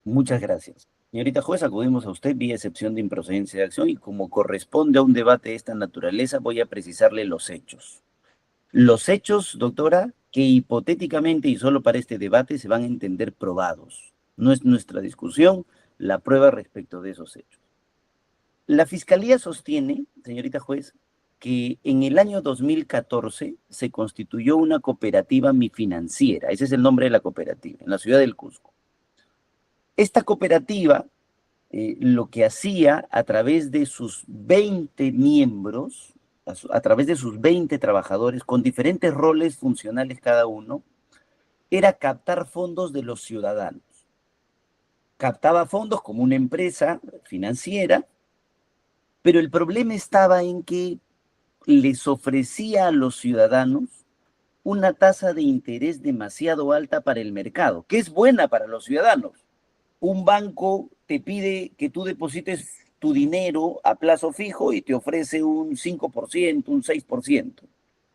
Muchas gracias. Señorita juez, acudimos a usted vía excepción de improcedencia de acción y como corresponde a un debate de esta naturaleza, voy a precisarle los hechos. Los hechos, doctora, que hipotéticamente y solo para este debate se van a entender probados. No es nuestra discusión la prueba respecto de esos hechos. La Fiscalía sostiene, señorita juez, que en el año 2014 se constituyó una cooperativa mifinanciera, ese es el nombre de la cooperativa, en la ciudad del Cusco. Esta cooperativa lo que hacía a través de sus 20 miembros, a través de sus 20 trabajadores, con diferentes roles funcionales cada uno, era captar fondos de los ciudadanos. Captaba fondos como una empresa financiera, pero el problema estaba en que les ofrecía a los ciudadanos una tasa de interés demasiado alta para el mercado, que es buena para los ciudadanos. Un banco te pide que tú deposites tu dinero a plazo fijo y te ofrece un 5%, un 6%.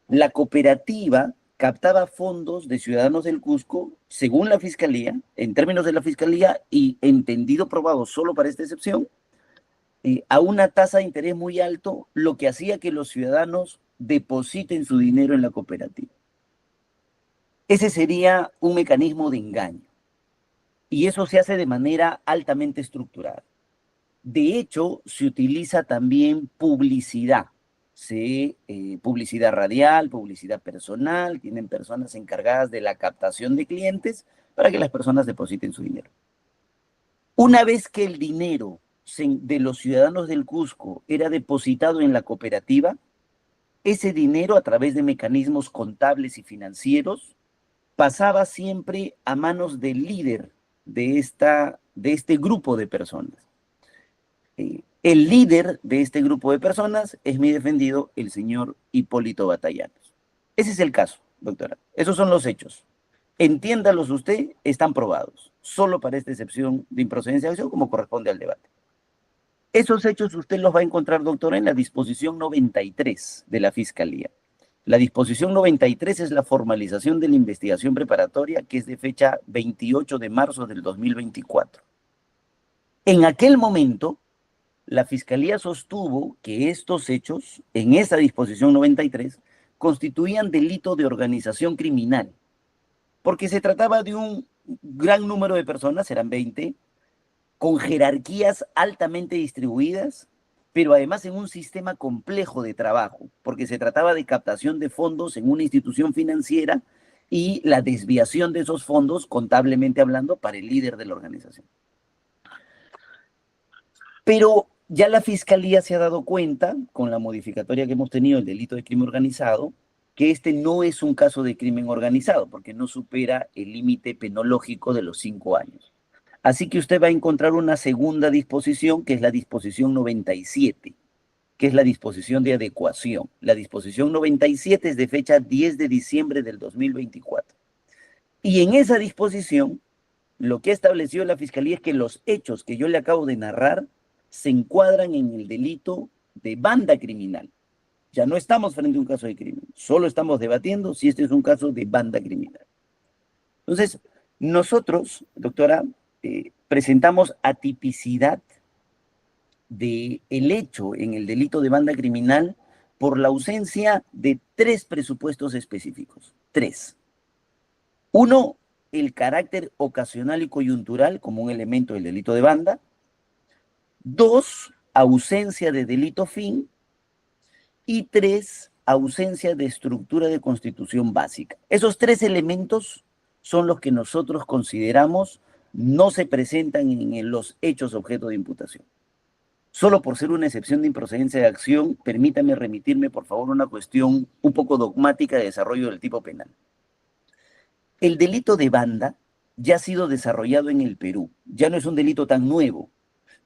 La cooperativa captaba fondos de ciudadanos del Cusco, según la fiscalía, en términos de la fiscalía y entendido probado solo para esta excepción, a una tasa de interés muy alto, lo que hacía que los ciudadanos depositen su dinero en la cooperativa. Ese sería un mecanismo de engaño. Y eso se hace de manera altamente estructurada. De hecho, se utiliza también publicidad. Publicidad radial, publicidad personal, tienen personas encargadas de la captación de clientes para que las personas depositen su dinero. Una vez que el dinero de los ciudadanos del Cusco era depositado en la cooperativa, ese dinero a través de mecanismos contables y financieros pasaba siempre a manos del líder de este grupo de personas. El líder de este grupo de personas es mi defendido, el señor Hipólito Batallanos. Ese es el caso, doctora. Esos son los hechos. Entiéndalos usted, están probados. Solo para esta excepción de improcedencia de acción, como corresponde al debate. Esos hechos usted los va a encontrar, doctora, en la disposición 93 de la Fiscalía. La disposición 93 es la formalización de la investigación preparatoria, que es de fecha 28 de marzo del 2024. En aquel momento, la Fiscalía sostuvo que estos hechos, en esa disposición 93, constituían delito de organización criminal, porque se trataba de un gran número de personas, eran 20, con jerarquías altamente distribuidas, pero además en un sistema complejo de trabajo, porque se trataba de captación de fondos en una institución financiera y la desviación de esos fondos, contablemente hablando, para el líder de la organización. Pero ya la Fiscalía se ha dado cuenta, con la modificatoria que hemos tenido, el delito de crimen organizado, que este no es un caso de crimen organizado, porque no supera el límite penológico de los 5 años. Así que usted va a encontrar una segunda disposición, que es la disposición 97, que es la disposición de adecuación. La disposición 97 es de fecha 10 de diciembre del 2024. Y en esa disposición, lo que ha establecido la Fiscalía es que los hechos que yo le acabo de narrar se encuadran en el delito de banda criminal. Ya no estamos frente a un caso de crimen, solo estamos debatiendo si este es un caso de banda criminal. Entonces, nosotros, doctora, presentamos atipicidad del hecho en el delito de banda criminal por la ausencia de 3 presupuestos específicos. 3. Uno, el carácter ocasional y coyuntural como un elemento del delito de banda. 2, ausencia de delito fin. Y 3, ausencia de estructura de constitución básica. Esos 3 elementos son los que nosotros consideramos no se presentan en los hechos objeto de imputación. Solo por ser una excepción de improcedencia de acción, permítame remitirme, por favor, a una cuestión un poco dogmática de desarrollo del tipo penal. El delito de banda ya ha sido desarrollado en el Perú, ya no es un delito tan nuevo,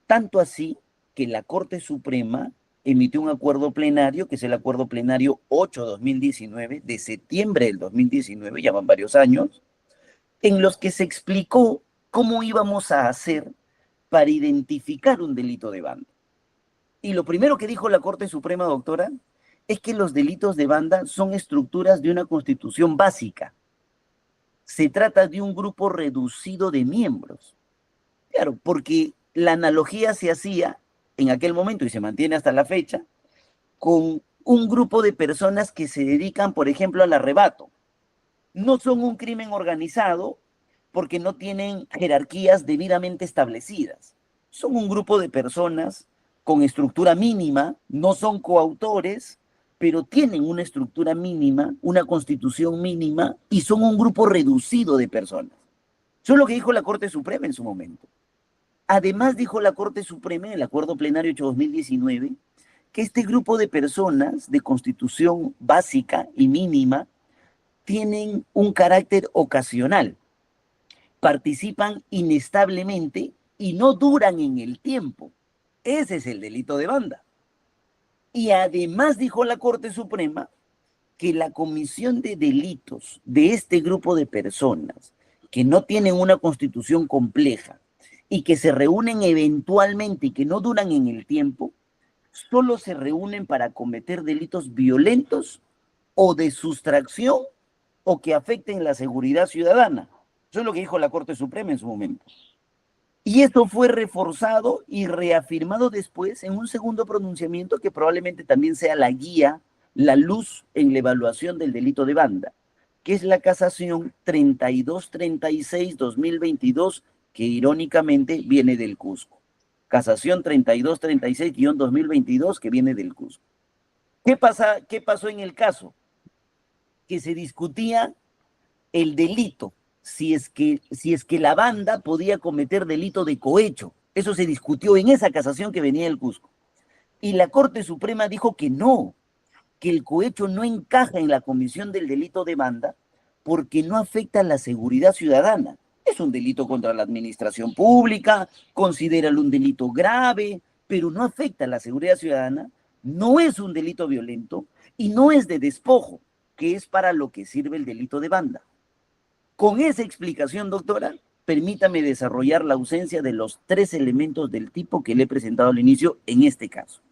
tanto así que la Corte Suprema emitió un acuerdo plenario, que es el acuerdo plenario 8-2019, de septiembre del 2019, ya van varios años, en los que se explicó cómo íbamos a hacer para identificar un delito de banda. Y lo primero que dijo la Corte Suprema, doctora, es que los delitos de banda son estructuras de una constitución básica. Se trata de un grupo reducido de miembros. Claro, porque la analogía se hacía en aquel momento y se mantiene hasta la fecha con un grupo de personas que se dedican, por ejemplo, al arrebato. No son un crimen organizado porque no tienen jerarquías debidamente establecidas. Son un grupo de personas con estructura mínima, no son coautores, pero tienen una estructura mínima, una constitución mínima y son un grupo reducido de personas. Eso es lo que dijo la Corte Suprema en su momento. Además, dijo la Corte Suprema en el Acuerdo Plenario 8-2019 que este grupo de personas de constitución básica y mínima tienen un carácter ocasional, participan inestablemente y no duran en el tiempo. Ese es el delito de banda. Y además dijo la Corte Suprema que la comisión de delitos de este grupo de personas que no tienen una constitución compleja y que se reúnen eventualmente y que no duran en el tiempo, solo se reúnen para cometer delitos violentos o de sustracción o que afecten la seguridad ciudadana. Eso es lo que dijo la Corte Suprema en su momento. Y esto fue reforzado y reafirmado después en un segundo pronunciamiento que probablemente también sea la guía, la luz en la evaluación del delito de banda, que es la casación 3236-2022, que irónicamente viene del Cusco. Casación 3236-2022, que viene del Cusco. ¿Qué pasó en el caso? Que se discutía el delito, si es que la banda podía cometer delito de cohecho. Eso se discutió en esa casación que venía del Cusco. Y la Corte Suprema dijo que no, que el cohecho no encaja en la comisión del delito de banda porque no afecta a la seguridad ciudadana. Es un delito contra la administración pública, considéralo un delito grave, pero no afecta a la seguridad ciudadana, no es un delito violento y no es de despojo, que es para lo que sirve el delito de banda. Con esa explicación, doctora, permítame desarrollar la ausencia de los 3 elementos del tipo que le he presentado al inicio en este caso.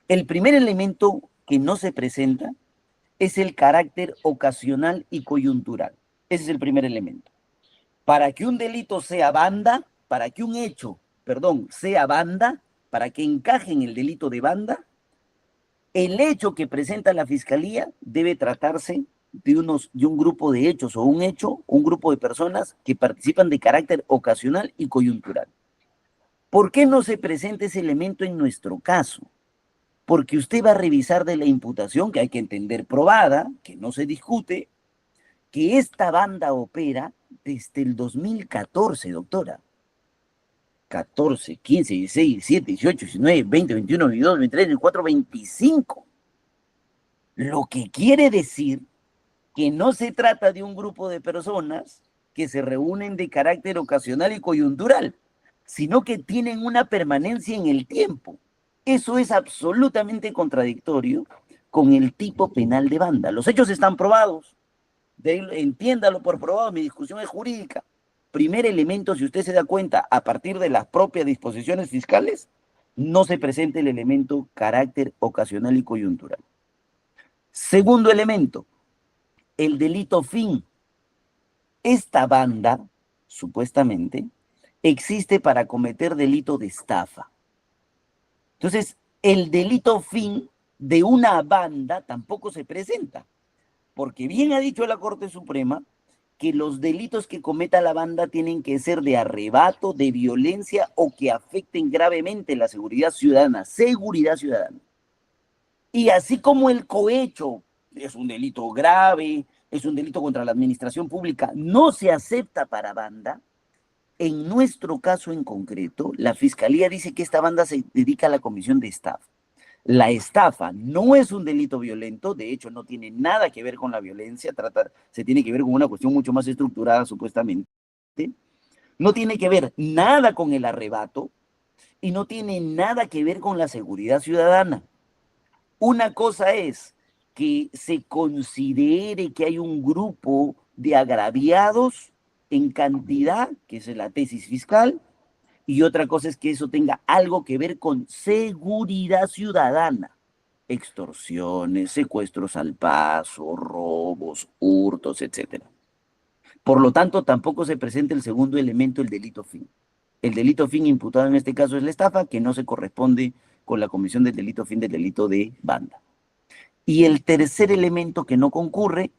El primer elemento que no se presenta es el carácter ocasional y coyuntural. Ese es el primer elemento. Para que un delito sea banda, para que un hecho, sea banda, para que encaje en el delito de banda, el hecho que presenta la Fiscalía debe tratarse de un grupo de hechos o un grupo de personas que participan de carácter ocasional y coyuntural. ¿Por qué no se presenta ese elemento en nuestro caso? Porque usted va a revisar de la imputación, que hay que entender probada, que no se discute, que esta banda opera desde el 2014, doctora. 14, 15, 16, 17, 18, 19, 20, 21, 22, 23, 24, 25. Lo que quiere decir que no se trata de un grupo de personas que se reúnen de carácter ocasional y coyuntural, sino que tienen una permanencia en el tiempo. Eso es absolutamente contradictorio con el tipo penal de banda. Los hechos están probados, entiéndalo por probado, mi discusión es jurídica. Primer elemento, si usted se da cuenta, a partir de las propias disposiciones fiscales, no se presenta el elemento carácter ocasional y coyuntural. Segundo elemento, el delito fin. Esta banda, supuestamente, existe para cometer delito de estafa. Entonces, el delito fin de una banda tampoco se presenta, porque bien ha dicho la Corte Suprema que los delitos que cometa la banda tienen que ser de arrebato, de violencia o que afecten gravemente la seguridad ciudadana. Seguridad ciudadana. Y así como el cohecho es un delito grave, es un delito contra la administración pública, no se acepta para banda. En nuestro caso en concreto, la Fiscalía dice que esta banda se dedica a la comisión de estafa. La estafa no es un delito violento, de hecho no tiene nada que ver con la violencia, se tiene que ver con una cuestión mucho más estructurada supuestamente. No tiene que ver nada con el arrebato y no tiene nada que ver con la seguridad ciudadana. Una cosa es que se considere que hay un grupo de agraviados en cantidad, que es la tesis fiscal, y otra cosa es que eso tenga algo que ver con seguridad ciudadana. Extorsiones, secuestros al paso, robos, hurtos, etc. Por lo tanto, tampoco se presenta el segundo elemento, el delito fin. El delito fin imputado en este caso es la estafa, que no se corresponde con la comisión del delito fin del delito de banda. Y el tercer elemento que no concurre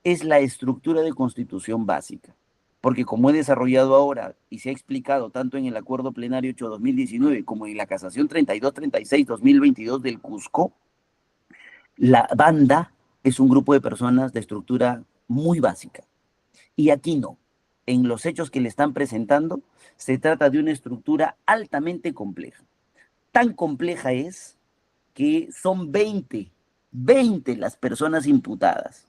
es la estructura de constitución básica. Porque como he desarrollado ahora y se ha explicado tanto en el Acuerdo Plenario 8-2019 como en la Casación 3236-2022 del Cusco, la banda es un grupo de personas de estructura muy básica. Y aquí no. En los hechos que le están presentando, se trata de una estructura altamente compleja. Tan compleja es que son 20 las personas imputadas.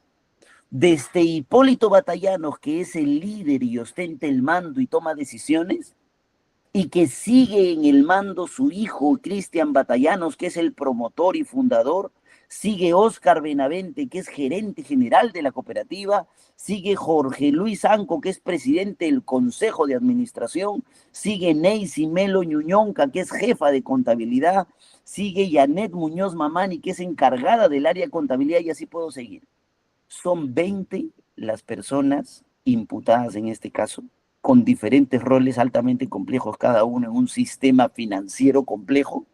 Desde Hipólito Batallanos, que es el líder y ostenta el mando y toma decisiones, y que sigue en el mando su hijo Cristian Batallanos, que es el promotor y fundador, sigue Óscar Benavente, que es gerente general de la cooperativa, sigue Jorge Luis Anco, que es presidente del Consejo de Administración, sigue Neisy Melo Ñuñonca, que es jefa de contabilidad, sigue Janet Muñoz Mamani, que es encargada del área de contabilidad, y así puedo seguir. Son 20 las personas imputadas en este caso, con diferentes roles altamente complejos, cada uno en un sistema financiero complejo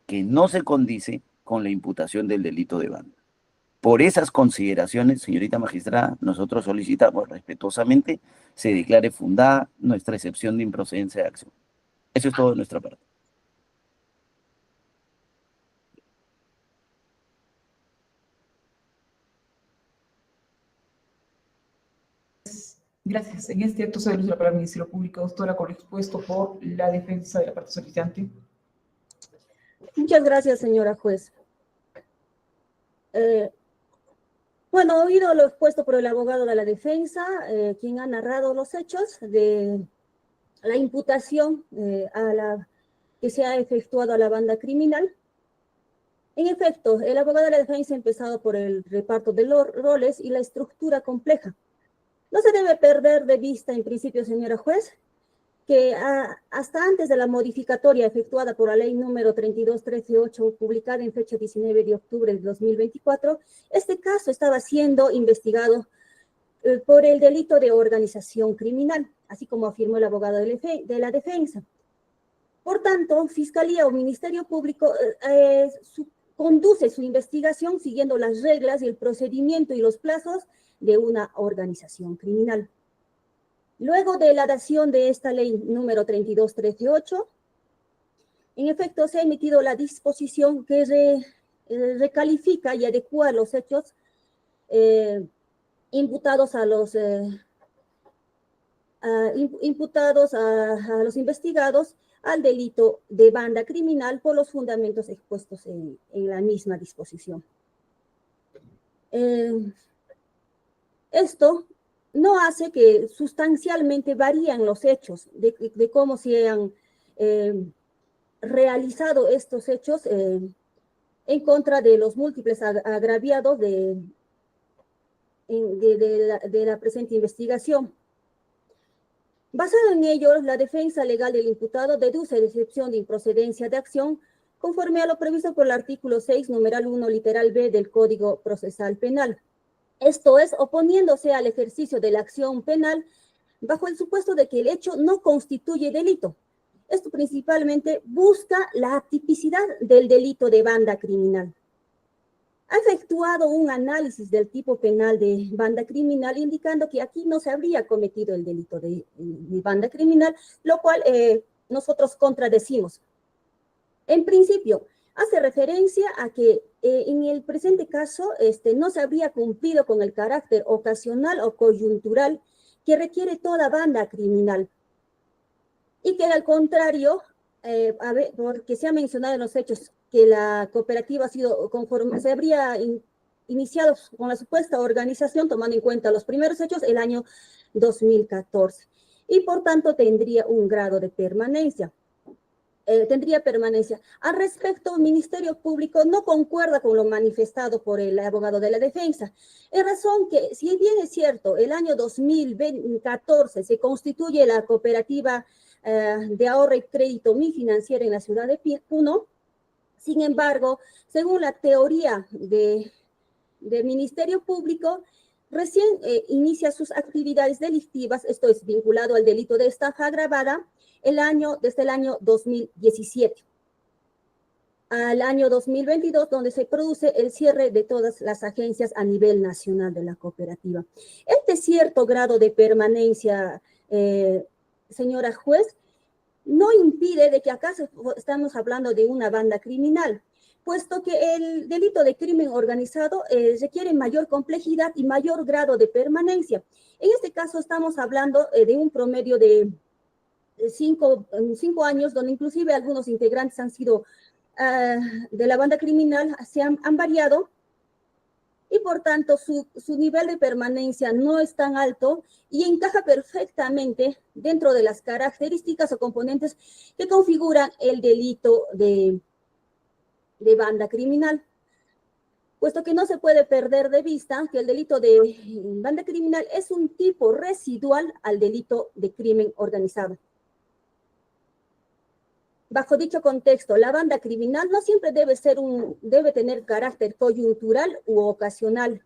que no se condice con la imputación del delito de banda. Por esas consideraciones, señorita magistrada, nosotros solicitamos respetuosamente se declare fundada nuestra excepción de improcedencia de acción. Eso es todo de nuestra parte. Gracias. En este acto se da luz la palabra al Ministerio Público, doctora, con lo expuesto por la defensa de la parte solicitante. Muchas gracias, señora juez. Bueno, oído lo expuesto por el abogado de la defensa, quien ha narrado los hechos de la imputación que se ha efectuado a la banda criminal. En efecto, el abogado de la defensa ha empezado por el reparto de los roles y la estructura compleja. No se debe perder de vista, en principio, señora juez, que hasta antes de la modificatoria efectuada por la ley número 32338, publicada en fecha 19 de octubre de 2024, este caso estaba siendo investigado por el delito de organización criminal, así como afirmó el abogado de la defensa. Por tanto, Fiscalía o Ministerio Público conduce su investigación siguiendo las reglas y el procedimiento y los plazos de una organización criminal. Luego de la dación de esta ley número 32338, en efecto se ha emitido la disposición que recalifica y adecua los hechos imputados a los investigados al delito de banda criminal por los fundamentos expuestos en la misma disposición. Esto no hace que sustancialmente varíen los hechos de cómo se han realizado estos hechos en contra de los múltiples agraviados de la presente investigación. Basado en ello, la defensa legal del imputado deduce excepción de improcedencia de acción conforme a lo previsto por el artículo 6, numeral 1, literal B del Código Procesal Penal. Esto es, oponiéndose al ejercicio de la acción penal bajo el supuesto de que el hecho no constituye delito. Esto principalmente busca la atipicidad del delito de banda criminal. Ha efectuado un análisis del tipo penal de banda criminal indicando que aquí no se habría cometido el delito de banda criminal, lo cual nosotros contradecimos. En principio, hace referencia a que en el presente caso no se habría cumplido con el carácter ocasional o coyuntural que requiere toda banda criminal. Y que al contrario, porque se ha mencionado en los hechos que la cooperativa ha sido conforme, se habría iniciado con la supuesta organización, tomando en cuenta los primeros hechos, el año 2014. Y por tanto tendría un grado de permanencia. Al respecto, el Ministerio Público no concuerda con lo manifestado por el abogado de la defensa, en razón que, si bien es cierto, el año 2014 se constituye la cooperativa de ahorro y crédito Mi Financiera en la ciudad de Puno. Sin embargo, según la teoría del Ministerio Público, recién inicia sus actividades delictivas, esto es vinculado al delito de estafa agravada, desde el año 2017 al año 2022, donde se produce el cierre de todas las agencias a nivel nacional de la cooperativa. Este cierto grado de permanencia, señora juez, no impide de que acá estamos hablando de una banda criminal, puesto que el delito de crimen organizado requiere mayor complejidad y mayor grado de permanencia. En este caso estamos hablando de un promedio de 5 años, donde inclusive algunos integrantes han sido de la banda criminal, han variado, y por tanto su nivel de permanencia no es tan alto y encaja perfectamente dentro de las características o componentes que configuran el delito de banda criminal, puesto que no se puede perder de vista que el delito de banda criminal es un tipo residual al delito de crimen organizado. Bajo dicho contexto, la banda criminal no siempre debe tener carácter coyuntural u ocasional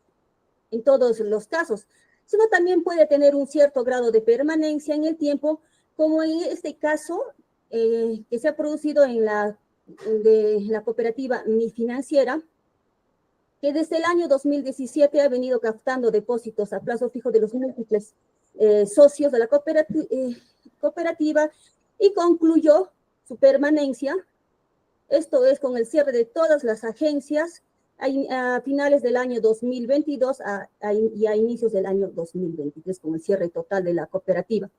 en todos los casos, sino también puede tener un cierto grado de permanencia en el tiempo, como en este caso que se ha producido de la cooperativa Mi Financiera, que desde el año 2017 ha venido captando depósitos a plazo fijo de los múltiples socios de la cooperativa y concluyó su permanencia, esto es con el cierre de todas las agencias a finales del año 2022 y a inicios del año 2023, con el cierre total de la cooperativa.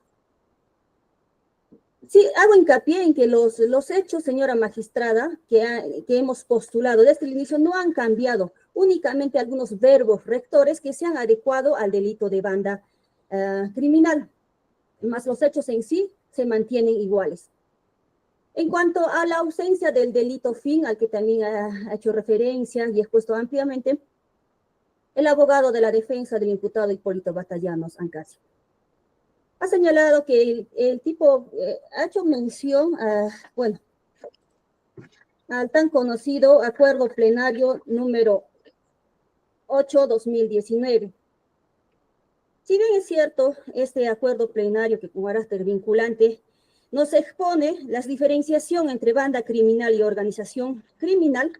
Sí, hago hincapié en que los hechos, señora magistrada, que hemos postulado desde el inicio no han cambiado, únicamente algunos verbos rectores que se han adecuado al delito de banda criminal, más los hechos en sí se mantienen iguales. En cuanto a la ausencia del delito fin, al que también ha hecho referencia y expuesto ampliamente, el abogado de la defensa del imputado Hipólito Batallanos Ancasio ha señalado que el tipo ha hecho mención al tan conocido acuerdo plenario número 8/2019. Si bien es cierto, este acuerdo plenario que con carácter vinculante nos expone la diferenciación entre banda criminal y organización criminal,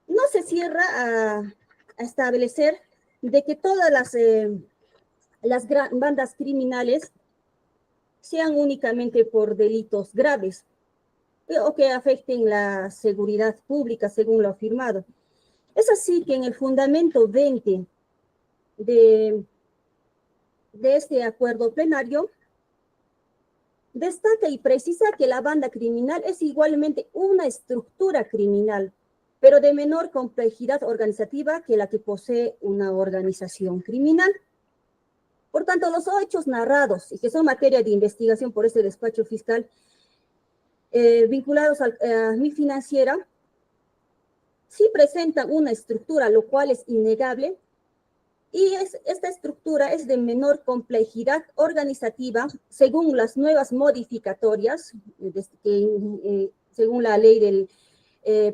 no se cierra a establecer de que todas las bandas criminales sean únicamente por delitos graves o que afecten la seguridad pública, según lo afirmado. Es así que en el fundamento 20 de este acuerdo plenario, destaca y precisa que la banda criminal es igualmente una estructura criminal, pero de menor complejidad organizativa que la que posee una organización criminal. Por tanto, los hechos narrados y que son materia de investigación por este despacho fiscal vinculados a Mi Financiera, sí presentan una estructura, lo cual es innegable, y esta estructura es de menor complejidad organizativa según las nuevas modificatorias, según la ley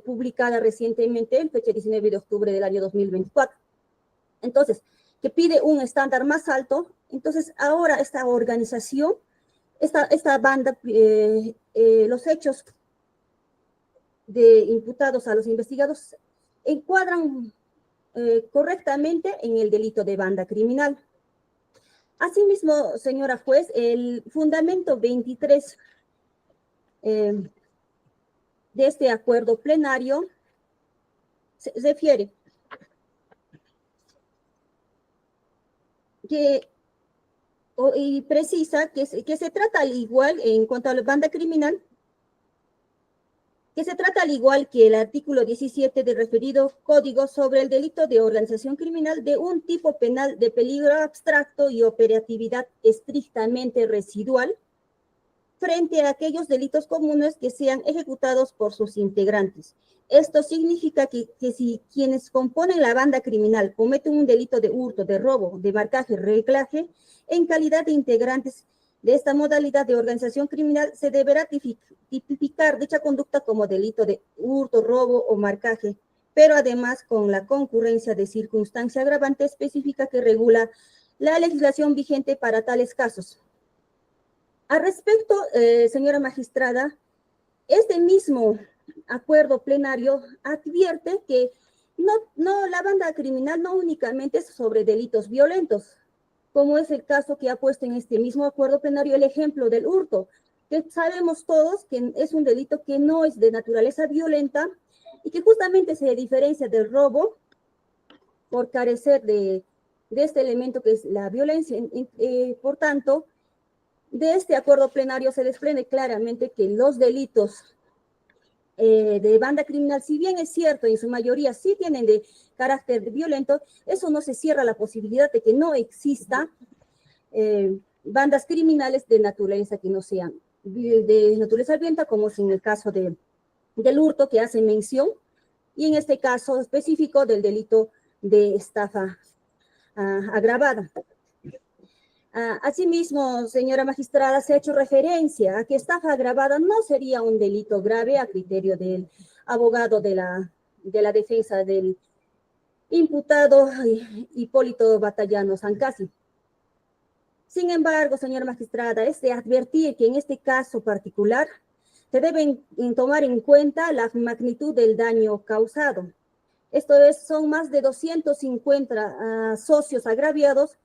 publicada recientemente, en fecha 19 de octubre del año 2024. Entonces, que pide un estándar más alto. Entonces, ahora esta organización, esta banda, los hechos imputados a los investigados encuadran correctamente en el delito de banda criminal. Asimismo, señora juez, el fundamento 23 de este acuerdo plenario se refiere y precisa que se trata al igual, en cuanto a la banda criminal, que se trata al igual que el artículo 17 del referido Código sobre el delito de organización criminal de un tipo penal de peligro abstracto y operatividad estrictamente residual frente a aquellos delitos comunes que sean ejecutados por sus integrantes. Esto significa que si quienes componen la banda criminal cometen un delito de hurto, de robo, de marcaje, reclaje, en calidad de integrantes de esta modalidad de organización criminal, se deberá tipificar dicha conducta como delito de hurto, robo o marcaje, pero además con la concurrencia de circunstancia agravante específica que regula la legislación vigente para tales casos. Al respecto, señora magistrada, este mismo acuerdo plenario advierte que la banda criminal no únicamente es sobre delitos violentos, como es el caso que ha puesto en este mismo acuerdo plenario el ejemplo del hurto, que sabemos todos que es un delito que no es de naturaleza violenta y que justamente se diferencia del robo por carecer de este elemento que es la violencia. Por tanto, de este acuerdo plenario se desprende claramente que los delitos de banda criminal, si bien es cierto, en su mayoría sí tienen de carácter violento, eso no se cierra la posibilidad de que no exista bandas criminales de naturaleza que no sean de naturaleza violenta, como es en el caso del hurto que hace mención, y en este caso específico del delito de estafa agravada. Asimismo, señora magistrada, se ha hecho referencia a que estafa agravada no sería un delito grave a criterio del abogado de la defensa del imputado Hipólito Batallano Sancasi. Sin embargo, señora magistrada, es de advertir que en este caso particular se deben tomar en cuenta la magnitud del daño causado. Esto es, son más de 250 socios agraviados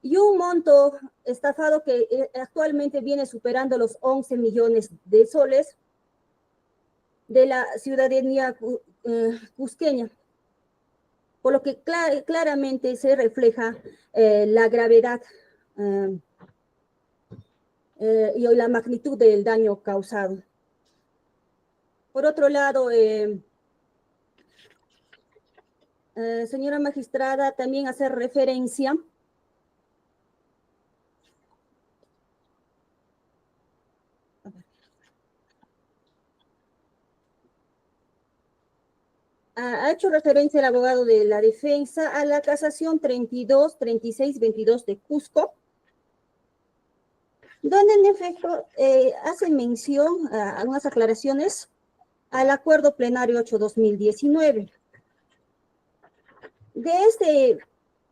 y un monto estafado que actualmente viene superando los 11 millones de soles de la ciudadanía cusqueña, por lo que claramente se refleja la gravedad y la magnitud del daño causado. Por otro lado, señora magistrada, también hacer referencia ha hecho referencia el abogado de la defensa a la casación 32-36-22 de Cusco, donde en efecto hace mención a algunas aclaraciones al acuerdo plenario 8-2019. De este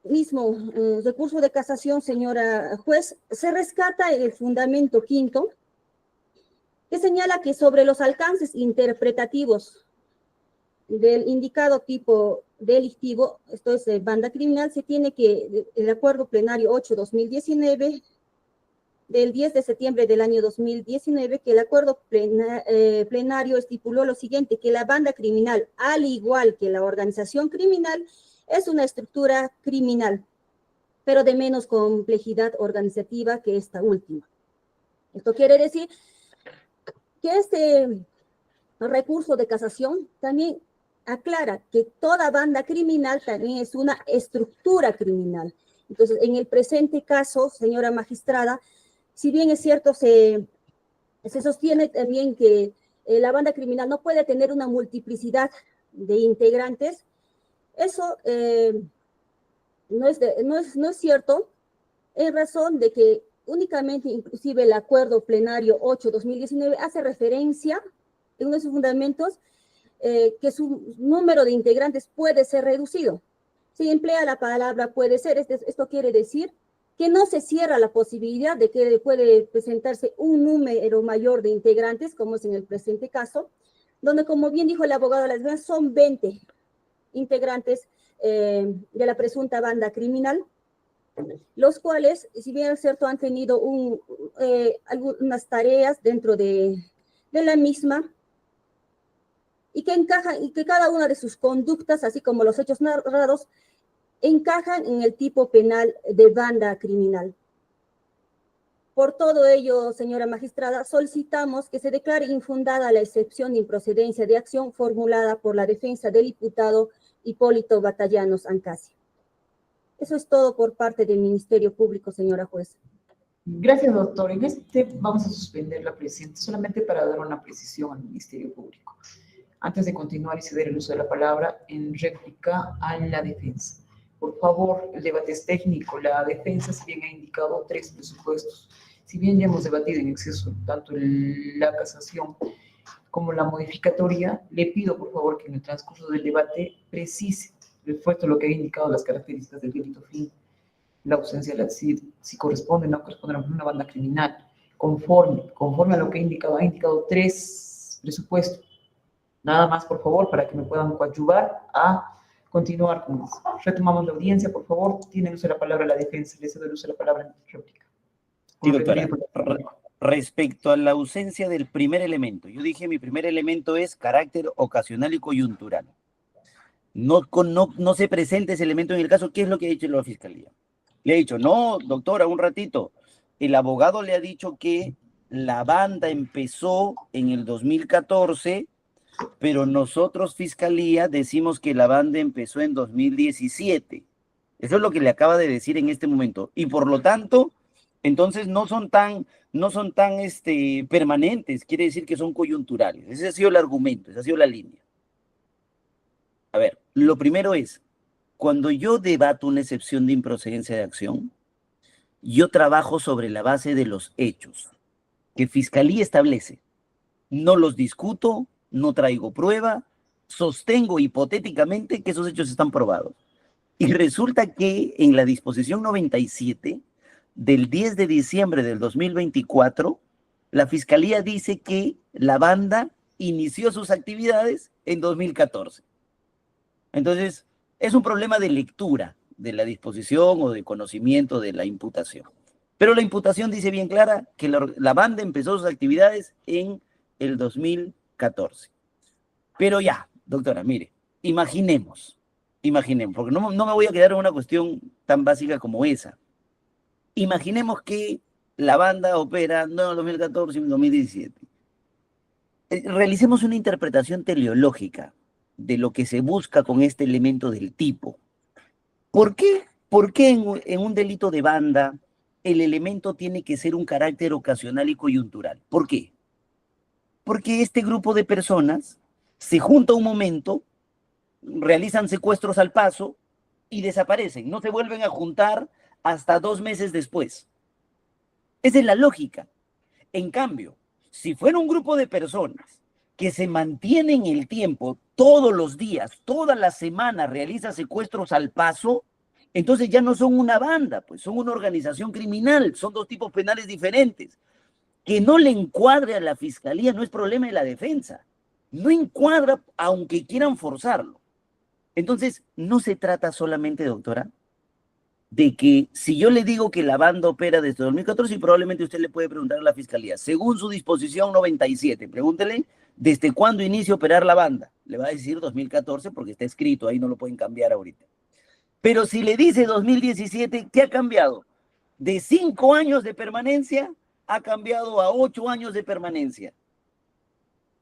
mismo recurso de casación, señora juez, se rescata el fundamento quinto, que señala que sobre los alcances interpretativos del indicado tipo delictivo, esto es banda criminal, se tiene que el acuerdo plenario 8-2019 del 10 de septiembre del año 2019, que el acuerdo plenario estipuló lo siguiente, que la banda criminal, al igual que la organización criminal, es una estructura criminal, pero de menos complejidad organizativa que esta última. Esto quiere decir que este recurso de casación también aclara que toda banda criminal también es una estructura criminal. Entonces, en el presente caso, señora magistrada, si bien es cierto, se sostiene también que la banda criminal no puede tener una multiplicidad de integrantes, eso no es cierto, en razón de que únicamente, inclusive el acuerdo plenario 8-2019 hace referencia en uno de sus fundamentos que su número de integrantes puede ser reducido. Si emplea la palabra puede ser, esto quiere decir que no se cierra la posibilidad de que puede presentarse un número mayor de integrantes, como es en el presente caso, donde, como bien dijo el abogado de la defensa, son 20 integrantes de la presunta banda criminal, los cuales, si bien es cierto, han tenido algunas tareas dentro de la misma, y que encajan, y que cada una de sus conductas, así como los hechos narrados, encajan en el tipo penal de banda criminal. Por todo ello, señora magistrada, solicitamos que se declare infundada la excepción de improcedencia de acción formulada por la defensa del imputado Hipólito Batallano Sancasi. Eso es todo por parte del Ministerio Público, señora juez. Gracias, doctor. En vamos a suspender la presente solamente para dar una precisión al Ministerio Público. Antes de continuar y ceder el uso de la palabra, en réplica a la defensa. Por favor, el debate es técnico. La defensa, si bien ha indicado 3 presupuestos, si bien ya hemos debatido en exceso tanto la casación como la modificatoria, le pido por favor que en el transcurso del debate precise, refuerzo lo que ha indicado las características del delito fin, la ausencia de la, si corresponde o no corresponde a una banda criminal, conforme a lo que ha indicado 3 presupuestos. Nada más, por favor, para que me puedan coadyuvar a continuar con eso. Retomamos la audiencia, por favor. Tiene uso de la palabra la defensa. Le cedo el uso de la palabra en réplica. Sí, doctora. Respecto a la ausencia del primer elemento, yo dije mi primer elemento es carácter ocasional y coyuntural. No se presenta ese elemento en el caso. ¿Qué es lo que ha dicho la Fiscalía? Le ha dicho, no, doctora, un ratito. El abogado le ha dicho que la banda empezó en el 2014, pero nosotros, Fiscalía, decimos que la banda empezó en 2017. Eso es lo que le acaba de decir en este momento. Y por lo tanto, entonces no son tan permanentes, quiere decir que son coyunturales. Ese ha sido el argumento, esa ha sido la línea. A ver, lo primero es, cuando yo debato una excepción de improcedencia de acción, yo trabajo sobre la base de los hechos que Fiscalía establece. No los discuto, no traigo prueba, sostengo hipotéticamente que esos hechos están probados. Y resulta que en la disposición 97 del 10 de diciembre del 2024, la Fiscalía dice que la banda inició sus actividades en 2014. Entonces, es un problema de lectura de la disposición o de conocimiento de la imputación. Pero la imputación dice bien clara que la banda empezó sus actividades en el 2014. Pero ya, doctora, mire, imaginemos, porque no me voy a quedar en una cuestión tan básica como esa. Imaginemos que la banda opera no en el 2014, sino en 2017. Realicemos una interpretación teleológica de lo que se busca con este elemento del tipo. ¿Por qué en un delito de banda el elemento tiene que ser un carácter ocasional y coyuntural? ¿Por qué? Porque este grupo de personas se junta un momento, realizan secuestros al paso y desaparecen. No se vuelven a juntar hasta 2 meses después. Esa es la lógica. En cambio, si fuera un grupo de personas que se mantienen en el tiempo, todos los días, toda la semana realiza secuestros al paso, entonces ya no son una banda, pues son una organización criminal, son 2 tipos penales diferentes. Que no le encuadre a la Fiscalía no es problema de la defensa. No encuadra aunque quieran forzarlo. Entonces, no se trata solamente, doctora, de que si yo le digo que la banda opera desde 2014, y probablemente usted le puede preguntar a la Fiscalía, según su disposición 97, pregúntele desde cuándo inicia a operar la banda. Le va a decir 2014 porque está escrito, ahí no lo pueden cambiar ahorita. Pero si le dice 2017, ¿qué ha cambiado? De 5 años de permanencia ha cambiado a 8 años de permanencia.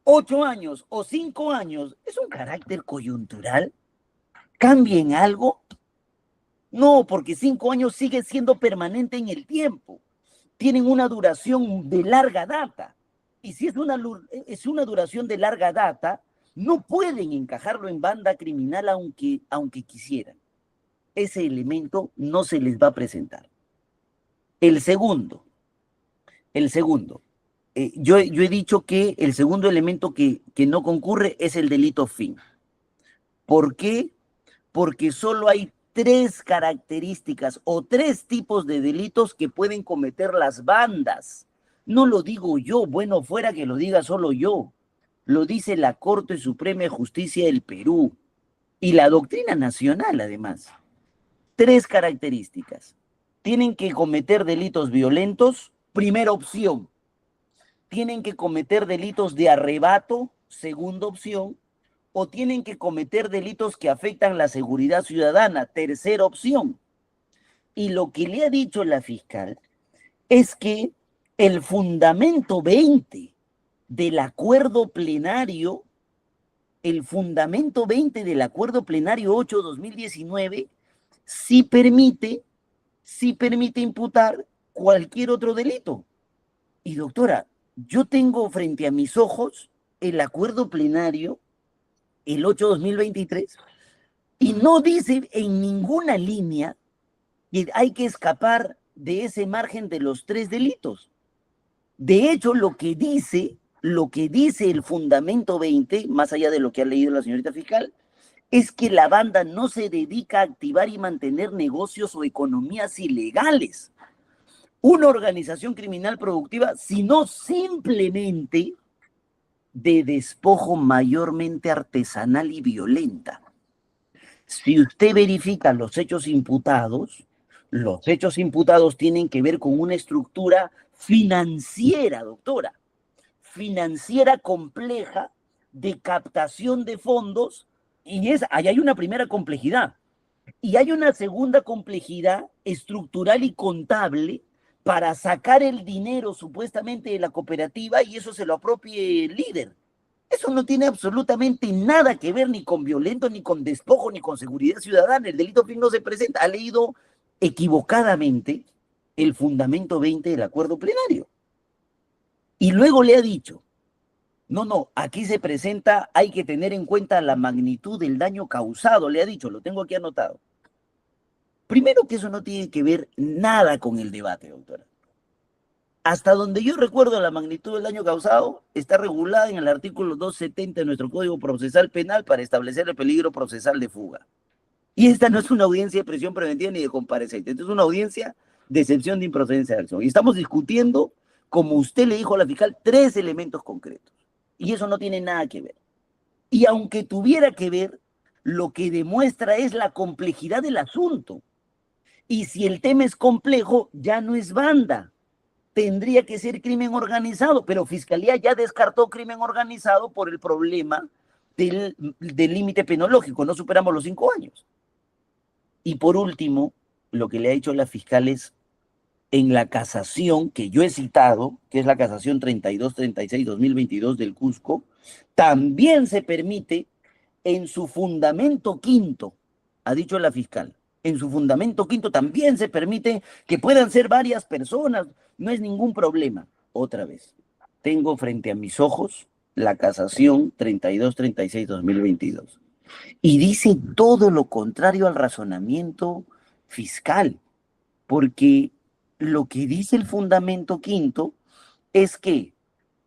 8 años o 5 años, ¿es un carácter coyuntural? ¿Cambia en algo? No, porque 5 años sigue siendo permanente en el tiempo. Tienen una duración de larga data. Y si es una duración de larga data, no pueden encajarlo en banda criminal aunque quisieran. Ese elemento no se les va a presentar. El segundo, yo he dicho que el segundo elemento que no concurre es el delito fin. ¿Por qué? Porque solo hay 3 características o 3 tipos de delitos que pueden cometer las bandas. No lo digo yo, bueno, fuera que lo diga solo yo. Lo dice la Corte Suprema de Justicia del Perú y la doctrina nacional, además. 3 características. Tienen que cometer delitos violentos, primera opción. Tienen que cometer delitos de arrebato, segunda opción. O tienen que cometer delitos que afectan la seguridad ciudadana, tercera opción. Y lo que le ha dicho la fiscal es que el fundamento 20 del acuerdo plenario, el fundamento 20 del acuerdo plenario 8/2019, sí permite imputar cualquier otro delito. Y doctora, yo tengo frente a mis ojos el acuerdo plenario, el 8/2023, y no dice en ninguna línea que hay que escapar de ese margen de los 3 delitos. De hecho, lo que dice lo que dice el fundamento 20, más allá de lo que ha leído la señorita fiscal, es que la banda no se dedica a activar y mantener negocios o economías ilegales, una organización criminal productiva, sino simplemente de despojo mayormente artesanal y violenta. Si usted verifica los hechos imputados tienen que ver con una estructura financiera, doctora, financiera compleja de captación de fondos, y ahí hay una primera complejidad. Y hay una segunda complejidad estructural y contable para sacar el dinero supuestamente de la cooperativa y eso se lo apropie el líder. Eso no tiene absolutamente nada que ver ni con violento, ni con despojo, ni con seguridad ciudadana. El delito fin no se presenta. Ha leído equivocadamente el fundamento 20 del acuerdo plenario. Y luego le ha dicho, no, aquí se presenta, hay que tener en cuenta la magnitud del daño causado, le ha dicho, lo tengo aquí anotado. Primero que eso no tiene que ver nada con el debate, doctora. Hasta donde yo recuerdo, la magnitud del daño causado está regulada en el artículo 270 de nuestro Código Procesal Penal para establecer el peligro procesal de fuga. Y esta no es una audiencia de prisión preventiva ni de comparecencia, esta es una audiencia de excepción de improcedencia de acción. Y estamos discutiendo, como usted le dijo a la fiscal, 3 elementos concretos. Y eso no tiene nada que ver. Y aunque tuviera que ver, lo que demuestra es la complejidad del asunto. Y si el tema es complejo, ya no es banda. Tendría que ser crimen organizado, pero Fiscalía ya descartó crimen organizado por el problema del límite penológico. No superamos los 5 años. Y por último, lo que le ha dicho la fiscal es, en la casación que yo he citado, que es la casación 3236-2022 del Cusco, también se permite en su fundamento quinto, ha dicho la fiscal, en su fundamento quinto también se permite que puedan ser varias personas, no es ningún problema. Otra vez, tengo frente a mis ojos la casación 3236-2022 y dice todo lo contrario al razonamiento fiscal, porque lo que dice el fundamento quinto es que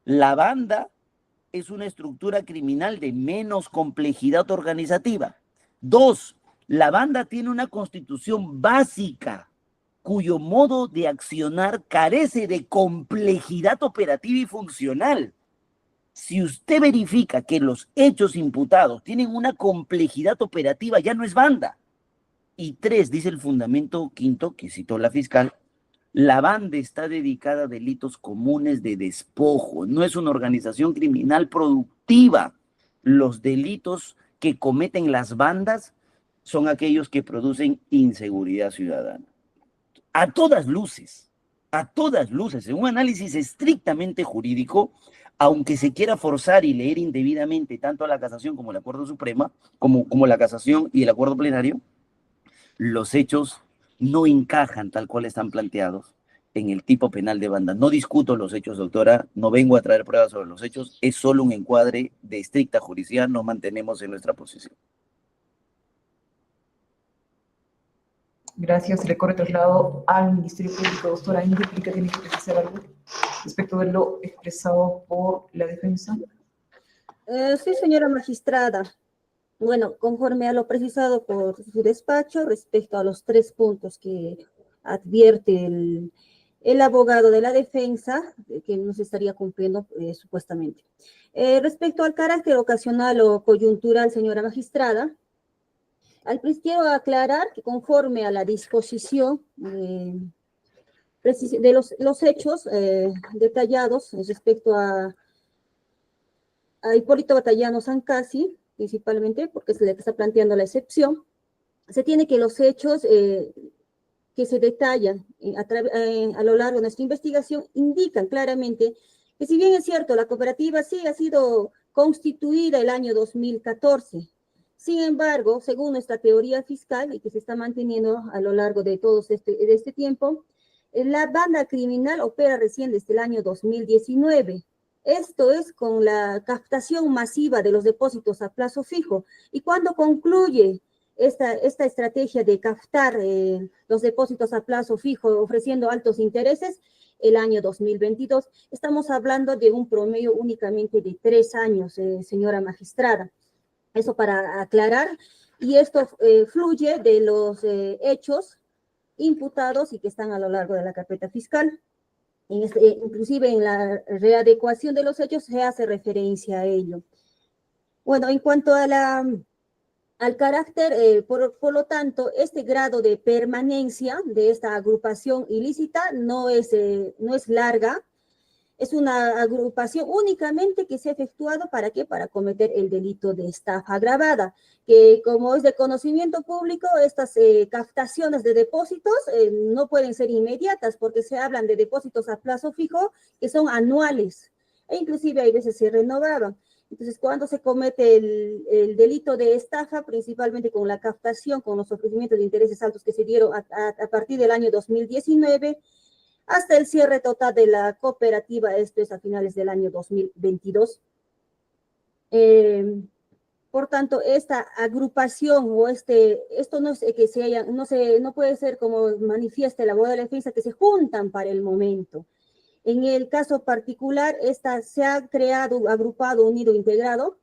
la banda es una estructura criminal de menos complejidad organizativa. 2, la banda tiene una constitución básica cuyo modo de accionar carece de complejidad operativa y funcional. Si usted verifica que los hechos imputados tienen una complejidad operativa, ya no es banda. Y 3, dice el fundamento quinto, que citó la fiscal, la banda está dedicada a delitos comunes de despojo, no es una organización criminal productiva. Los delitos que cometen las bandas son aquellos que producen inseguridad ciudadana. A todas luces, en un análisis estrictamente jurídico, aunque se quiera forzar y leer indebidamente tanto a la casación como el acuerdo suprema, como la casación y el acuerdo plenario, los hechos no encajan tal cual están planteados en el tipo penal de banda. No discuto los hechos, doctora, no vengo a traer pruebas sobre los hechos, es solo un encuadre de estricta juridicidad, nos mantenemos en nuestra posición. Gracias. Le corre traslado al Ministerio Público. Doctora Ingrid, ¿tiene que precisar algo respecto de lo expresado por la defensa? Sí, señora magistrada. Bueno, conforme a lo precisado por su despacho respecto a los 3 puntos que advierte el abogado de la defensa, que no se estaría cumpliendo supuestamente. Respecto al carácter ocasional o coyuntural, señora magistrada, quiero aclarar que conforme a la disposición de los hechos detallados respecto a Hipólito Batallano Sancasi, principalmente, porque es el que está planteando la excepción, se tiene que los hechos que se detallan a lo largo de nuestra investigación indican claramente que si bien es cierto, la cooperativa sí ha sido constituida el año 2014, sin embargo, según nuestra teoría fiscal y que se está manteniendo a lo largo de todo este tiempo, la banda criminal opera recién desde el año 2019. Esto es con la captación masiva de los depósitos a plazo fijo. Y cuando concluye esta estrategia de captar los depósitos a plazo fijo ofreciendo altos intereses el año 2022. Estamos hablando de un promedio únicamente de 3 años, señora magistrada. Eso para aclarar. Y esto fluye de los hechos imputados y que están a lo largo de la carpeta fiscal. Inclusive en la readecuación de los hechos se hace referencia a ello. Bueno, en cuanto a al carácter, por lo tanto, este grado de permanencia de esta agrupación ilícita no es larga. Es una agrupación únicamente que se ha efectuado, ¿para qué? Para cometer el delito de estafa agravada, que como es de conocimiento público, estas captaciones de depósitos no pueden ser inmediatas, porque se hablan de depósitos a plazo fijo que son anuales, e inclusive hay veces se renovaban. Entonces, cuando se comete el delito de estafa, principalmente con la captación, con los ofrecimientos de intereses altos que se dieron a partir del año 2019, hasta el cierre total de la cooperativa, esto es a finales del año 2022. Por tanto, esta agrupación o esto no es que se haya, no puede ser como manifiesta el abogado de la defensa, que se juntan para el momento. En el caso particular, esta se ha creado, agrupado, unido, integrado,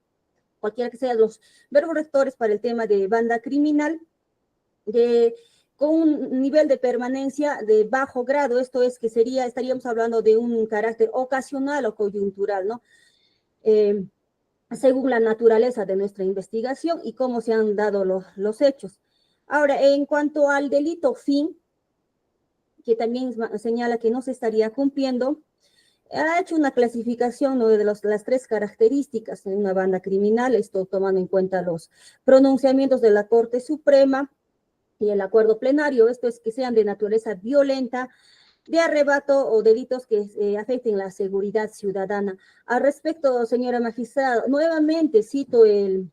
cualquiera que sean los verbos rectores para el tema de banda criminal, con un nivel de permanencia de bajo grado. Esto es que estaríamos hablando de un carácter ocasional o coyuntural, ¿no? Según la naturaleza de nuestra investigación y cómo se han dado los hechos. Ahora, en cuanto al delito fin, que también señala que no se estaría cumpliendo, ha hecho una clasificación, ¿no?, de las 3 características de una banda criminal, esto tomando en cuenta los pronunciamientos de la Corte Suprema y el acuerdo plenario. Esto es que sean de naturaleza violenta, de arrebato o delitos que afecten la seguridad ciudadana. Al respecto, señora magistrada, nuevamente cito el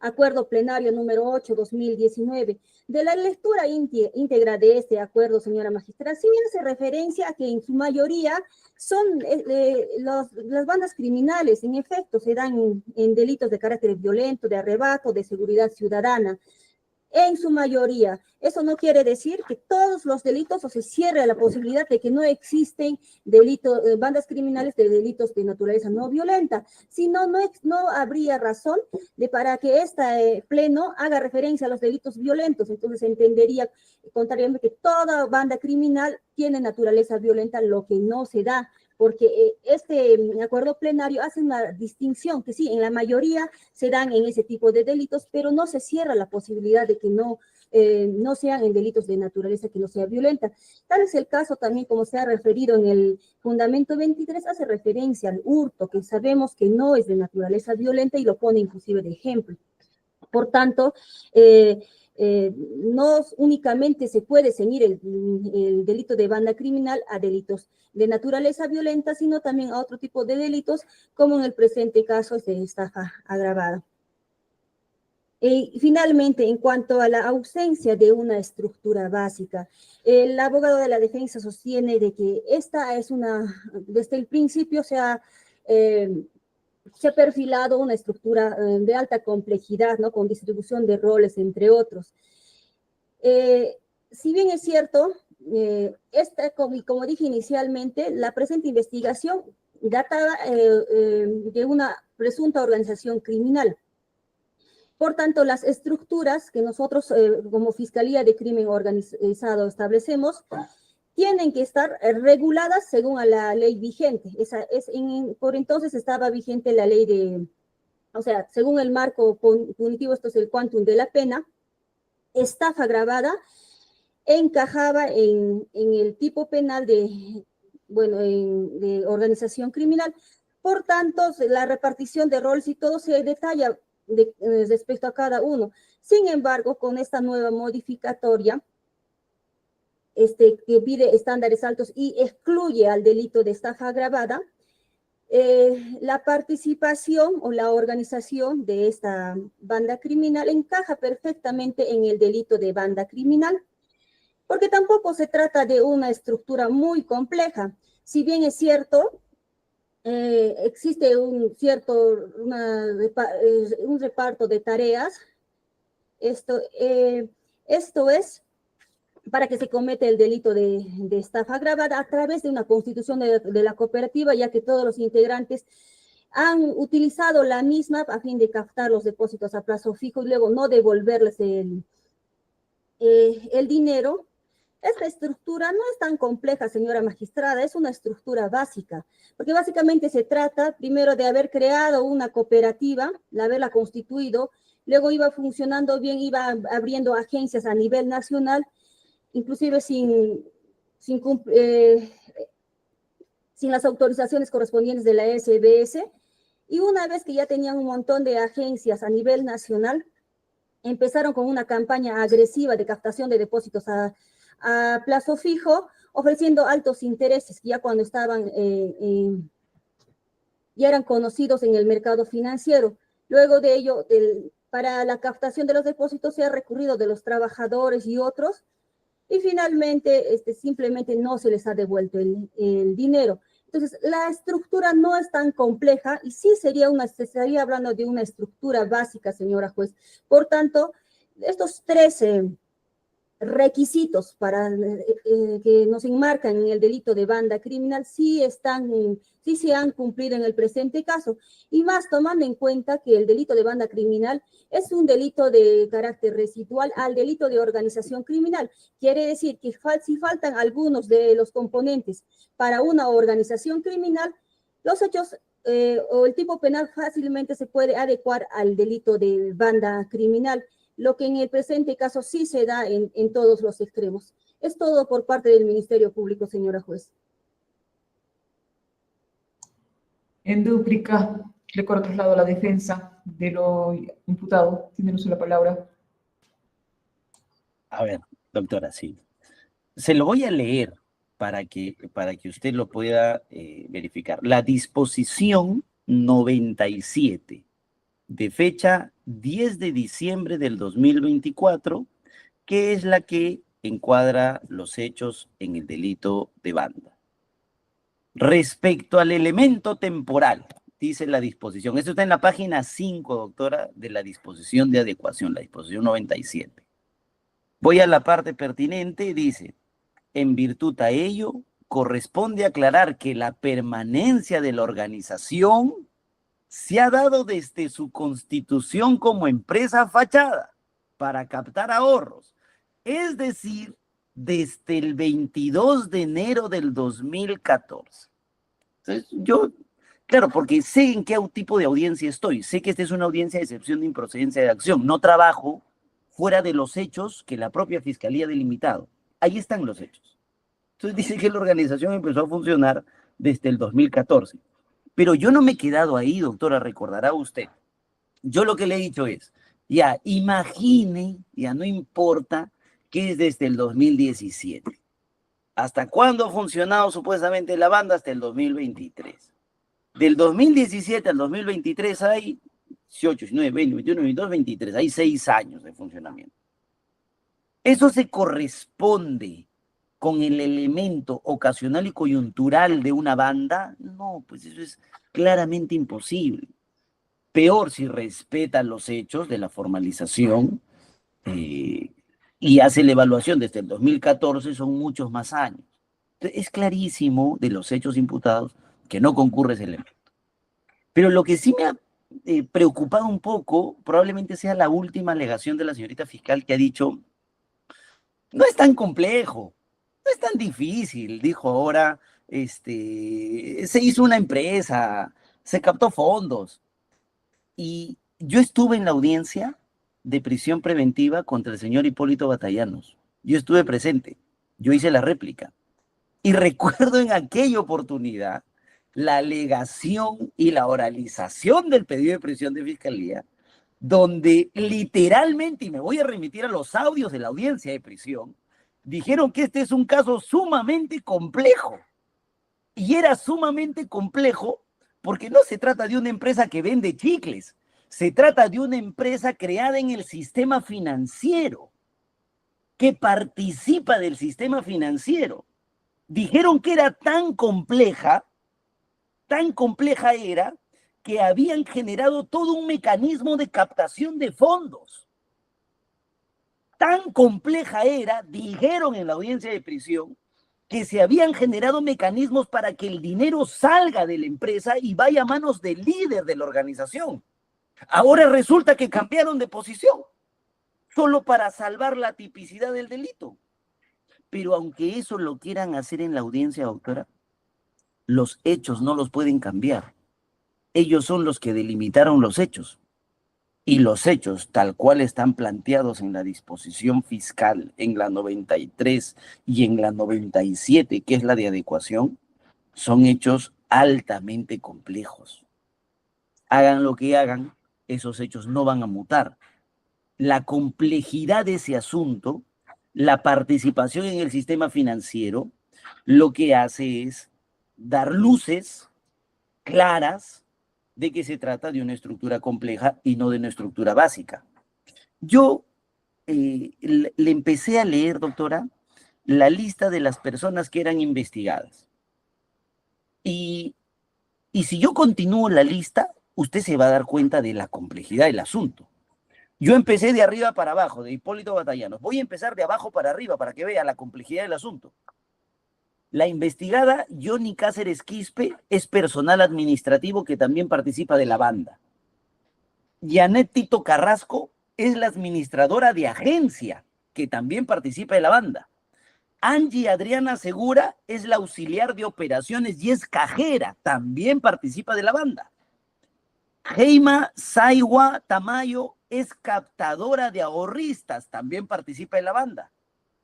acuerdo plenario número 8/2019. De la lectura íntegra de este acuerdo, señora magistrada, sí hace referencia a que en su mayoría son las bandas criminales, en efecto, se dan en delitos de carácter violento, de arrebato, de seguridad ciudadana. En su mayoría. Eso no quiere decir que todos los delitos, o se cierre la posibilidad de que no existen delitos, bandas criminales de delitos de naturaleza no violenta, sino no habría razón para que este pleno haga referencia a los delitos violentos. Entonces entendería contrariamente que toda banda criminal tiene naturaleza violenta, lo que no se da, porque este acuerdo plenario hace una distinción, que sí, en la mayoría se dan en ese tipo de delitos, pero no se cierra la posibilidad de que no sean en delitos de naturaleza que no sea violenta. Tal es el caso también, como se ha referido en el fundamento 23, hace referencia al hurto, que sabemos que no es de naturaleza violenta y lo pone inclusive de ejemplo. Por tanto, no únicamente se puede ceñir el delito de banda criminal a delitos de naturaleza violenta, sino también a otro tipo de delitos, como en el presente caso es de estafa agravada. Y finalmente, en cuanto a la ausencia de una estructura básica, el abogado de la defensa sostiene de que esta es desde el principio se ha perfilado una estructura de alta complejidad, ¿no?, con distribución de roles, entre otros. Si bien es cierto, como dije inicialmente, la presente investigación data de una presunta organización criminal. Por tanto, las estructuras que nosotros como Fiscalía de Crimen Organizado establecemos tienen que estar reguladas según a la ley vigente. Por entonces estaba vigente la ley según el marco punitivo, esto es el quantum de la pena, estafa agravada encajaba en el tipo penal de organización criminal. Por tanto, la repartición de roles y todo se detalla respecto a cada uno. Sin embargo, con esta nueva modificatoria, que pide estándares altos y excluye al delito de estafa agravada, la participación o la organización de esta banda criminal encaja perfectamente en el delito de banda criminal, porque tampoco se trata de una estructura muy compleja. Si bien es cierto, existe un reparto de tareas, Esto, esto es para que se cometa el delito de estafa agravada a través de una constitución de la cooperativa, ya que todos los integrantes han utilizado la misma a fin de captar los depósitos a plazo fijo y luego no devolverles el dinero. Esta estructura no es tan compleja, señora magistrada, es una estructura básica, porque básicamente se trata primero de haber creado una cooperativa, de haberla constituido, luego iba funcionando bien, iba abriendo agencias a nivel nacional, inclusive sin las autorizaciones correspondientes de la SBS, y una vez que ya tenían un montón de agencias a nivel nacional, empezaron con una campaña agresiva de captación de depósitos a plazo fijo, ofreciendo altos intereses, ya cuando estaban, ya eran conocidos en el mercado financiero. Luego de ello, para la captación de los depósitos se ha recurrido de los trabajadores y otros, y finalmente simplemente no se les ha devuelto el dinero. Entonces, la estructura no es tan compleja y sí se estaría hablando de una estructura básica, señora juez. Por tanto, estos 13 requisitos para que nos enmarcan en el delito de banda criminal sí se han cumplido en el presente caso, y más tomando en cuenta que el delito de banda criminal es un delito de carácter residual al delito de organización criminal. Quiere decir que si faltan algunos de los componentes para una organización criminal, los hechos o el tipo penal fácilmente se puede adecuar al delito de banda criminal, lo que en el presente caso sí se da en todos los extremos. Es todo por parte del Ministerio Público, señora juez. En dúplica, le corro traslado a la defensa de lo imputado. Tiene uso la palabra. A ver, doctora, sí. Se lo voy a leer para que usted lo pueda verificar. La disposición 97 de fecha 10 de diciembre del 2024, que es la que encuadra los hechos en el delito de banda. Respecto al elemento temporal, dice la disposición, esto está en la página 5, doctora, de la disposición de adecuación, la disposición 97. Voy a la parte pertinente, dice, en virtud a ello, corresponde aclarar que la permanencia de la organización se ha dado desde su constitución como empresa fachada para captar ahorros, es decir, desde el 22 de enero del 2014. Entonces, yo, claro, porque sé en qué tipo de audiencia estoy, sé que esta es una audiencia de excepción de improcedencia de acción, no trabajo fuera de los hechos que la propia Fiscalía ha delimitado. Ahí están los hechos. Entonces dice que la organización empezó a funcionar desde el 2014. Pero yo no me he quedado ahí, doctora, recordará usted. Yo lo que le he dicho es, ya, imagine, ya no importa que es desde el 2017. ¿Hasta cuándo ha funcionado supuestamente la banda? Hasta el 2023. Del 2017 al 2023 hay 18, 19, 20, 21, 22, 23. Hay 6 años de funcionamiento. ¿Eso se corresponde con el elemento ocasional y coyuntural de una banda? No, pues eso es claramente imposible. Peor si respeta los hechos de la formalización y hace la evaluación desde el 2014, son muchos más años. Entonces, es clarísimo de los hechos imputados que no concurre ese elemento. Pero lo que sí me ha preocupado un poco, probablemente sea la última alegación de la señorita fiscal, que ha dicho, no es tan complejo, no es tan difícil, dijo ahora, se hizo una empresa, se captó fondos. Y yo estuve en la audiencia de prisión preventiva contra el señor Hipólito Batallanos. Yo estuve presente, yo hice la réplica. Y recuerdo en aquella oportunidad la alegación y la oralización del pedido de prisión de fiscalía, donde literalmente, y me voy a remitir a los audios de la audiencia de prisión, dijeron que este es un caso sumamente complejo. Y era sumamente complejo porque no se trata de una empresa que vende chicles, se trata de una empresa creada en el sistema financiero, que participa del sistema financiero. Dijeron que era tan compleja era que habían generado todo un mecanismo de captación de fondos. Tan compleja era, dijeron en la audiencia de prisión, que se habían generado mecanismos para que el dinero salga de la empresa y vaya a manos del líder de la organización. Ahora resulta que cambiaron de posición, solo para salvar la tipicidad del delito. Pero aunque eso lo quieran hacer en la audiencia, doctora, los hechos no los pueden cambiar. Ellos son los que delimitaron los hechos. Y los hechos, tal cual están planteados en la disposición fiscal, en la 93 y en la 97, que es la de adecuación, son hechos altamente complejos. Hagan lo que hagan, esos hechos no van a mutar. La complejidad de ese asunto, la participación en el sistema financiero, lo que hace es dar luces claras de que se trata de una estructura compleja y no de una estructura básica. Yo le empecé a leer, doctora, la lista de las personas que eran investigadas. Y si yo continúo la lista, usted se va a dar cuenta de la complejidad del asunto. Yo empecé de arriba para abajo, de Hipólito Batallanos. Voy a empezar de abajo para arriba para que vea la complejidad del asunto. La investigada Johnny Cáceres Quispe es personal administrativo que también participa de la banda. Janet Tito Carrasco es la administradora de agencia que también participa de la banda. Angie Adriana Segura es la auxiliar de operaciones y es cajera, también participa de la banda. Heima Saiwa Tamayo es captadora de ahorristas, también participa de la banda.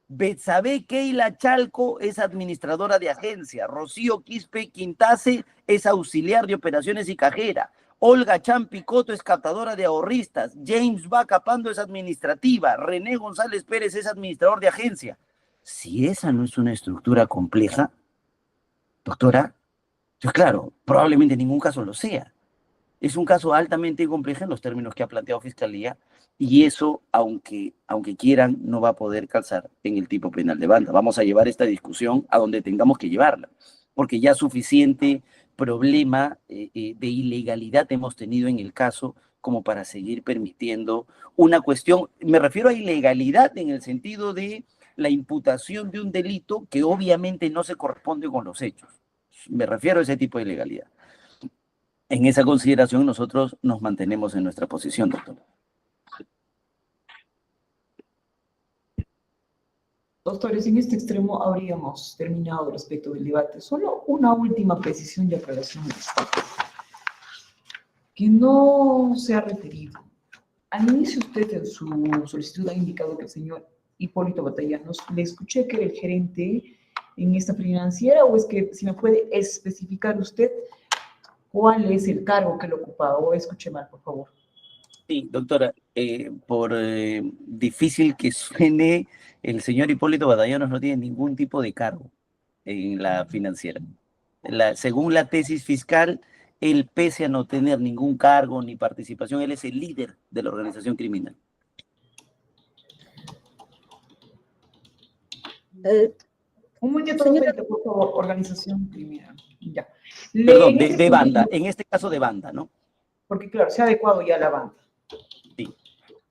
Betsabe Keila Chalco es administradora de agencia. Rocío Quispe Quintase es auxiliar de operaciones y cajera. Olga Champicoto es captadora de ahorristas. James Bacapando es administrativa. René González Pérez es administrador de agencia. Si esa no es una estructura compleja, doctora, pues claro, probablemente en ningún caso lo sea. Es un caso altamente complejo en los términos que ha planteado Fiscalía y eso, aunque quieran, no va a poder calzar en el tipo penal de banda. Vamos a llevar esta discusión a donde tengamos que llevarla, porque ya suficiente problema de ilegalidad hemos tenido en el caso como para seguir permitiendo una cuestión, me refiero a ilegalidad en el sentido de la imputación de un delito que obviamente no se corresponde con los hechos. Me refiero a ese tipo de ilegalidad. En esa consideración nosotros nos mantenemos en nuestra posición, doctor. Doctores, en este extremo habríamos terminado respecto del debate. Solo una última precisión y aclaración que no se ha referido. Al inicio usted en su solicitud ha indicado que el señor Hipólito Batallanos, le escuché que era el gerente en esta financiera, o es que si me puede especificar usted cuál es el cargo que lo ocupaba, o escuché mal, por favor. Sí, doctora, por difícil que suene, el señor Hipólito Batallanos no tiene ningún tipo de cargo en la financiera. Según la tesis fiscal, él, pese a no tener ningún cargo ni participación, él es el líder de la organización criminal. Un momento, por favor, organización criminal. Ya. Perdón, de banda, en este caso de banda, ¿no? Porque claro, se ha adecuado ya la banda. Sí.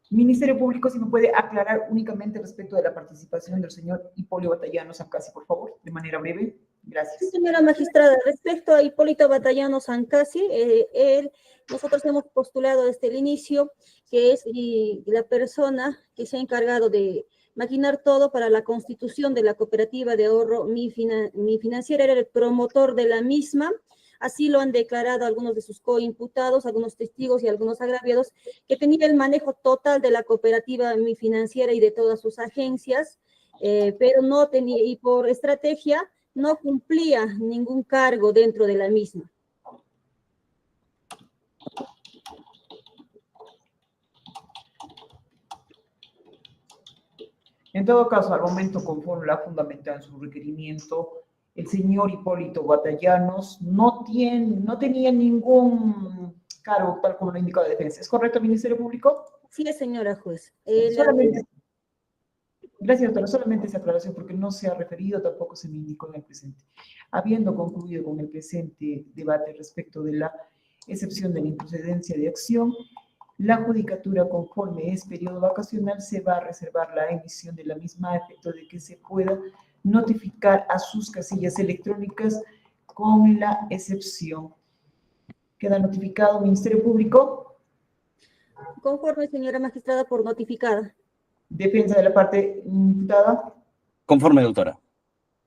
Ministerio Público, si me puede aclarar únicamente respecto de la participación del señor Hipólito Batallanos Ancasi, por favor, de manera breve. Gracias. Sí, señora magistrada, respecto a Hipólito Batallanos Ancasi, nosotros hemos postulado desde el inicio que es la persona que se ha encargado de maquinar todo para la constitución de la cooperativa de ahorro Mi Financiera, era el promotor de la misma. Así lo han declarado algunos de sus coimputados, algunos testigos y algunos agraviados, que tenía el manejo total de la cooperativa Mi Financiera y de todas sus agencias, pero no tenía, y por estrategia, no cumplía ningún cargo dentro de la misma. En todo caso, al momento, conforme la fundamental en su requerimiento, el señor Hipólito Batallanos no tenía ningún cargo, tal como lo indica la defensa. ¿Es correcto, Ministerio Público? Sí, señora juez. Gracias, doctora. Solamente esa aclaración, porque no se ha referido, tampoco se me indicó en el presente. Habiendo concluido con el presente debate respecto de la excepción de la improcedencia de acción, La judicatura, conforme es periodo vacacional, se va a reservar la emisión de la misma a efecto de que se pueda notificar a sus casillas electrónicas con la excepción. Queda notificado, Ministerio Público. Conforme, señora magistrada, por notificada. Defensa de la parte imputada. Conforme, doctora.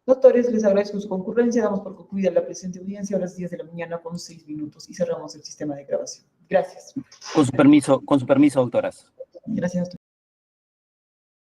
Doctores, les agradezco su concurrencia. Damos por concluida la presente audiencia a las 10 de la mañana con 6 minutos y cerramos el sistema de grabación. Gracias. Con su permiso, doctoras. Gracias.